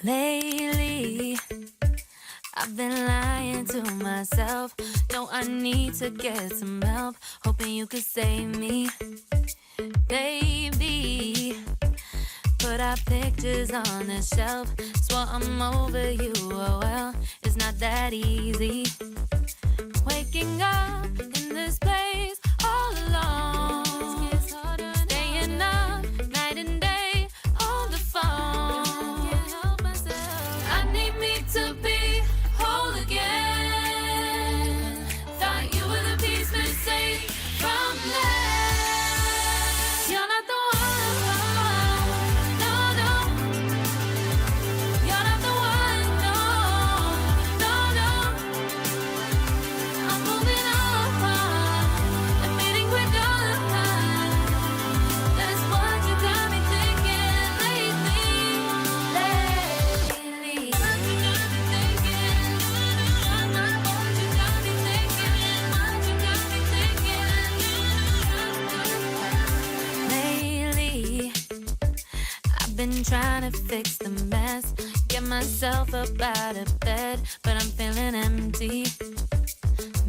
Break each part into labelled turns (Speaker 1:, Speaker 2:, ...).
Speaker 1: Lately, I've been lying to myself. No, I need to get some help. Hoping you could save me, baby. Put our pictures on the shelf. Swore I'm over you, oh well, it's not that easy. Waking up in this place all alone. Staying up night and day on the phone. I need me to be whole again. Thought you were the piece missing from that. You're not the been trying to fix the mess, get myself up out of bed, but I'm feeling empty.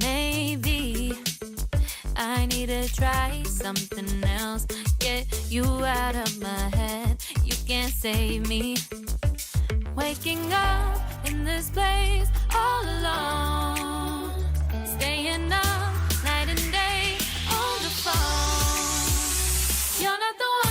Speaker 1: Maybe I need to try something else, get you out of my head. You can't save me. Waking up in this place all alone, staying up night and day on the phone. You're not the one.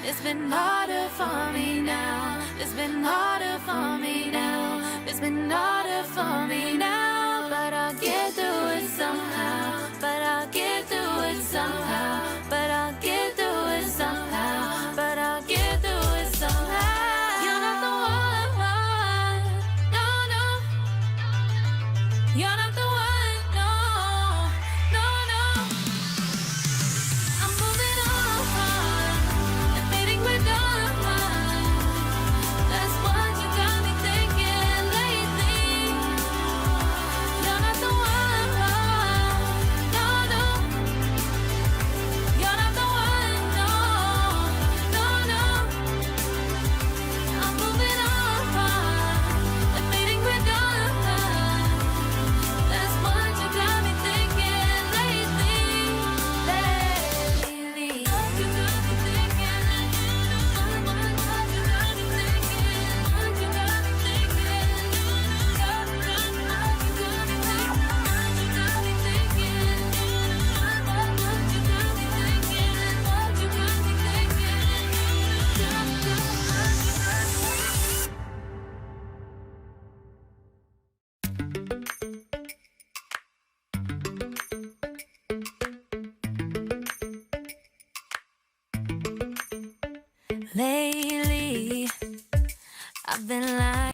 Speaker 1: It's been harder for me now. It's been harder for me now. It's been harder for me now. But I'll get through it somehow.